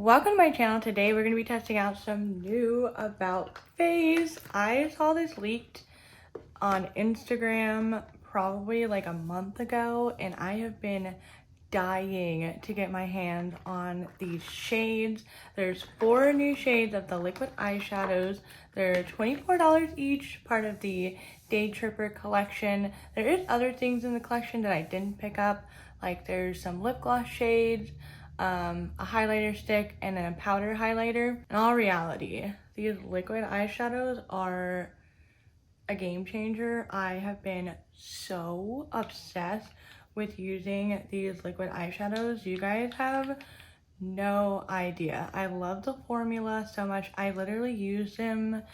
Welcome to my channel. Today we're going to be testing out some new about face. I saw this leaked on Instagram probably like a month ago, and I have been dying to get my hands on these shades. There's 4 new shades of the liquid eyeshadows. They're $24 each, part of the Daytripper collection. There is other things in the collection that I didn't pick up, like there's some lip gloss shades, a highlighter stick, and then a powder highlighter. In all reality, these liquid eyeshadows are a game changer. I have been so obsessed with using these liquid eyeshadows. You guys have no idea. I love the formula so much. I literally use them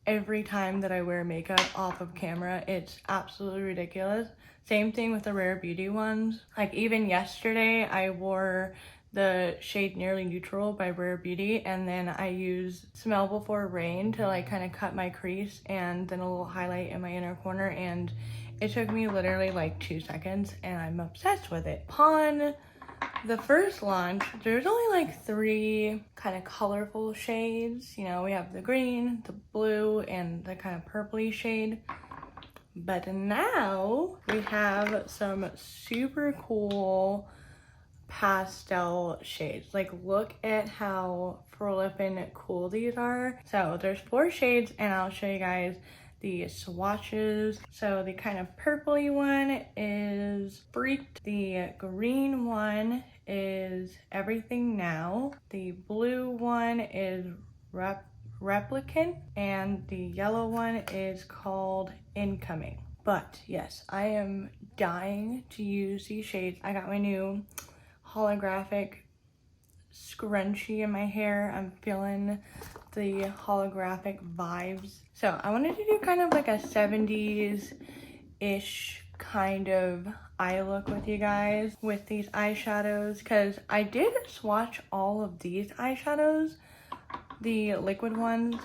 every time that I wear makeup off of camera. It's absolutely ridiculous. Same thing with the Rare Beauty ones. Like even yesterday I wore the shade Nearly Neutral by Rare Beauty, and then I used Smell Before Rain to like kind of cut my crease and then a little highlight in my inner corner, and it took me literally like 2 seconds and I'm obsessed with it. Upon the first launch, there's only like 3 kind of colorful shades. You know, we have the green, the blue, and the kind of purpley shade. But now we have some super cool pastel shades. Like, look at how flippin' cool these are. So there's 4 shades, and I'll show you guys the swatches. So the kind of purpley one is Freaked. The green one is Everything Now. The blue one is Replicant, and the yellow one is called Incoming. But yes, I am dying to use these shades. I got my new holographic scrunchie in my hair. I'm feeling the holographic vibes. So I wanted to do kind of like a 70s-ish kind of eye look with you guys with these eyeshadows, because I did swatch all of these eyeshadows, the liquid ones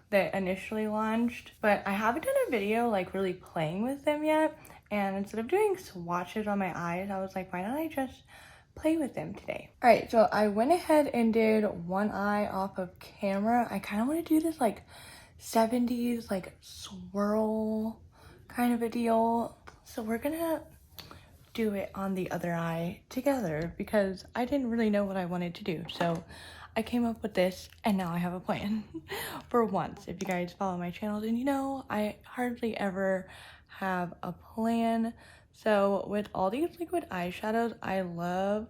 that initially launched, but I haven't done a video like really playing with them yet. And instead of doing swatches on my eyes, I was like, why don't I just play with them today? All right, so I went ahead and did one eye off of camera. I kind of want to do this like 70s like swirl kind of a deal. So we're gonna do it on the other eye together because I didn't really know what I wanted to do. So I came up with this, and now I have a plan for once. If you guys follow my channel, then you know I hardly ever have a plan. So with all these liquid eyeshadows, I love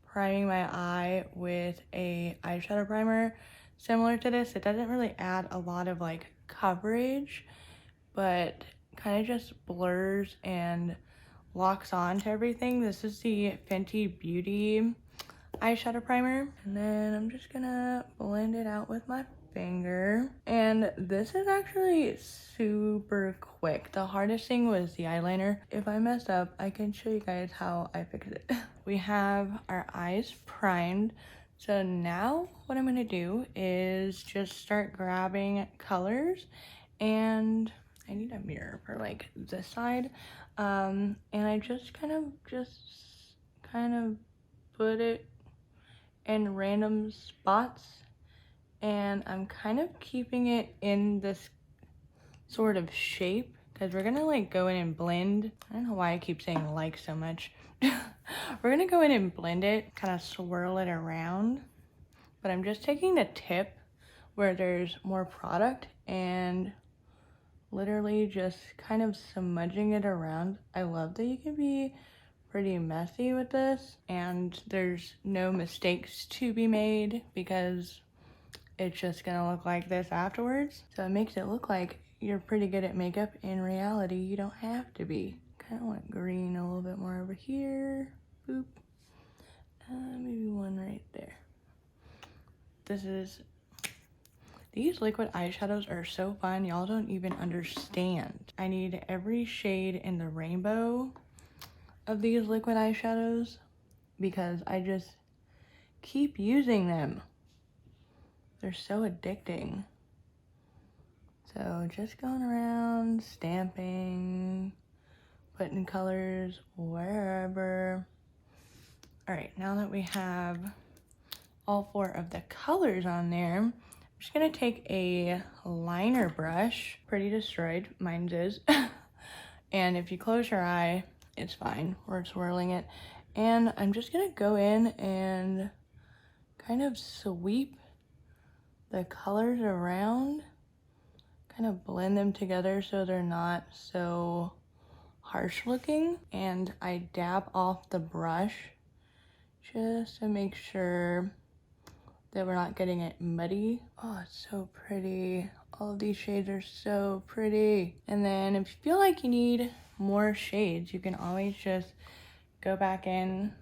priming my eye with a eyeshadow primer similar to this. It doesn't really add a lot of like coverage, but kind of just blurs and locks on to everything. This is the Fenty Beauty eyeshadow primer, and then I'm just gonna blend it out with my finger. And this is actually super quick. The hardest thing was the eyeliner. If I messed up, I can show you guys how I fixed it. We have our eyes primed, so now what I'm gonna do is just start grabbing colors, and I need a mirror for like this side, and I just kind of put it in random spots, and I'm kind of keeping it in this sort of shape because we're gonna like go in and blend. I don't know why I keep saying like so much. We're gonna go in and blend it, kind of swirl it around, but I'm just taking the tip where there's more product and literally just kind of smudging it around. I love that you can be pretty messy with this, and there's no mistakes to be made because it's just gonna look like this afterwards. So it makes it look like you're pretty good at makeup. In reality, you don't have to be. Kind of want green a little bit more over here. Boop. Maybe one right there. These liquid eyeshadows are so fun. Y'all don't even understand. I need every shade in the rainbow of these liquid eyeshadows because I just keep using them. They're so addicting. So just going around, stamping, putting colors wherever. All right, now that we have all 4 of the colors on there. I'm just gonna take a liner brush, pretty destroyed, mine's is. And if you close your eye, it's fine, we're swirling it. And I'm just gonna go in and kind of sweep the colors around, kind of blend them together so they're not so harsh looking. And I dab off the brush just to make sure that we're not getting it muddy. Oh, it's so pretty. All of these shades are so pretty. And then if you feel like you need more shades, you can always just go back in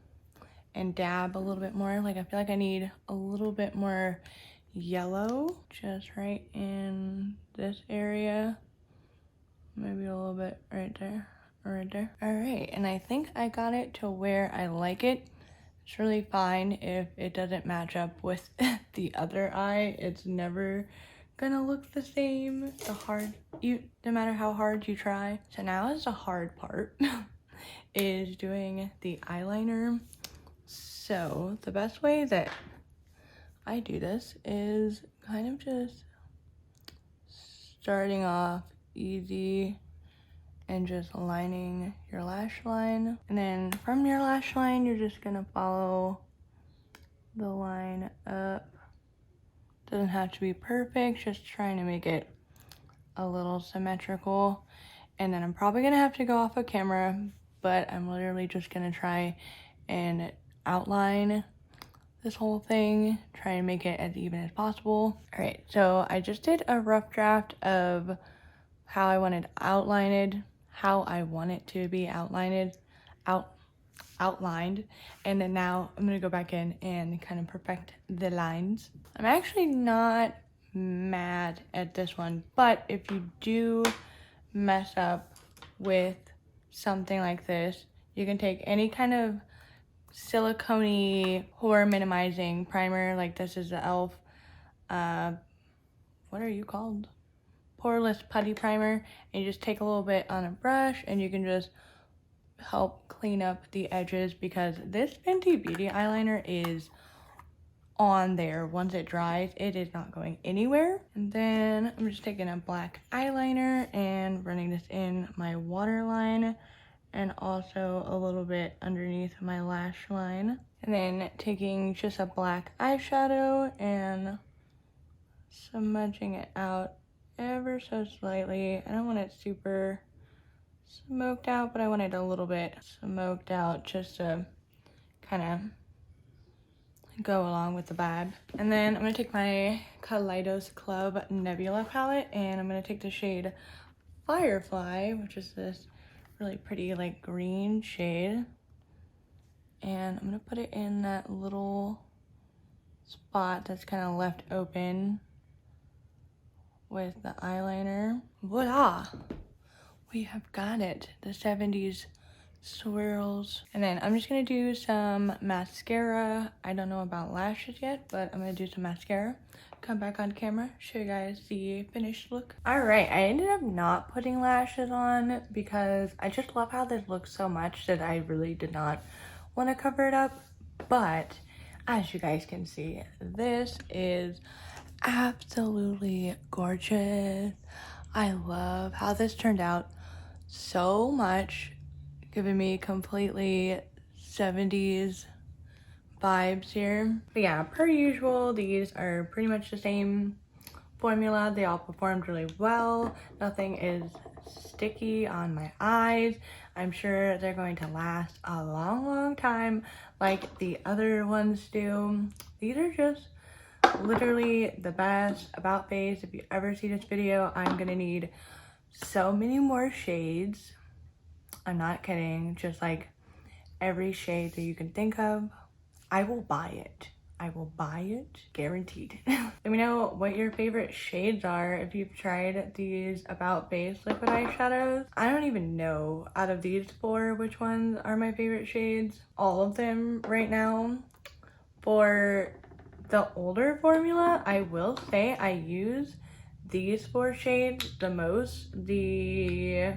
and dab a little bit more. Like I feel like I need a little bit more yellow just right in this area. Maybe a little bit right there, right there. All right, and I think I got it to where I like it. It's really fine if it doesn't match up with the other eye. It's never gonna look the same. No matter how hard you try. So now is the hard part, is doing the eyeliner. So the best way that I do this is kind of just starting off easy and just lining your lash line. And then from your lash line, you're just gonna follow the line up. Doesn't have to be perfect, just trying to make it a little symmetrical. And then I'm probably gonna have to go off of camera, but I'm literally just gonna try and outline this whole thing, try and make it as even as possible. All right, so I just did a rough draft of how I wanted outlined, how I want it to be outlined, and then now I'm gonna go back in and kind of perfect the lines. I'm actually not mad at this one, but if you do mess up with something like this, you can take any kind of silicone-y pore minimizing primer. Like this is the e.l.f. What are you called? Poreless putty primer. And you just take a little bit on a brush and you can just help clean up the edges, because this Fenty Beauty eyeliner is on there. Once it dries, it is not going anywhere. And then I'm just taking a black eyeliner and running this in my waterline, and also a little bit underneath my lash line. And then taking just a black eyeshadow and smudging it out ever so slightly. I don't want it super smoked out, but I want it a little bit smoked out just to kind of go along with the vibe. And then I'm gonna take my Kaleidos Club Nebula palette, and I'm gonna take the shade Firefly, which is this really pretty like green shade, and I'm gonna put it in that little spot that's kind of left open with the eyeliner. Voila, we have got it, the 70s swirls. And then I'm just gonna do some mascara. I don't know about lashes yet, but I'm gonna do some mascara, come back on camera, show you guys the finished look. All right, I ended up not putting lashes on because I just love how this looks so much that I really did not want to cover it up. But as you guys can see, this is absolutely gorgeous. I love how this turned out so much, giving me completely 70s vibes here. But yeah, per usual, these are pretty much the same formula. They all performed really well. Nothing is sticky on my eyes. I'm sure they're going to last a long time like the other ones do. These are just literally the best. About face, if you ever see this video, I'm gonna need so many more shades. I'm not kidding, just like every shade that you can think of. I will buy it. I will buy it, guaranteed. Let me know what your favorite shades are if you've tried these About Face liquid eyeshadows. I don't even know out of these 4 which ones are my favorite shades. All of them right now. For the older formula, I will say I use these 4 shades the most. The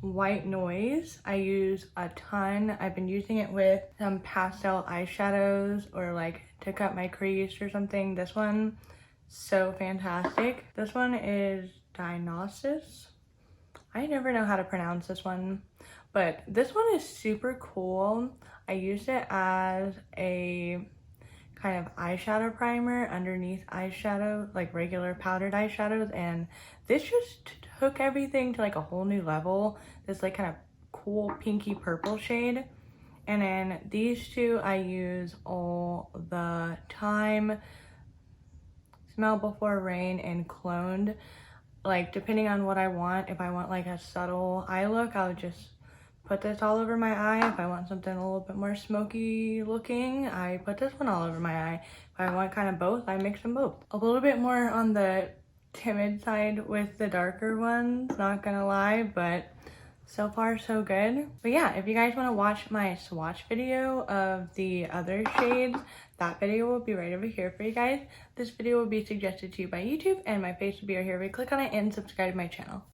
White Noise I use a ton. I've been using it with some pastel eyeshadows or like to cut my crease or something. This one, so fantastic. This one is Dionysus. I never know how to pronounce this one, but this one is super cool. I used it as a kind of eyeshadow primer underneath eyeshadow, like regular powdered eyeshadows, and this just took everything to like a whole new level. This like kind of cool pinky purple shade. And then these two I use all the time. Smell Before Rain and Cloned. Like depending on what I want, if I want like a subtle eye look, I'll just put this all over my eye. If I want something a little bit more smoky looking, I put this one all over my eye. If I want kind of both, I mix them both. A little bit more on the timid side with the darker ones, not gonna lie, but so far so good. But yeah, if you guys want to watch my swatch video of the other shades, that video will be right over here for you guys. This video will be suggested to you by YouTube, and my face will be right here. Click on it and subscribe to my channel.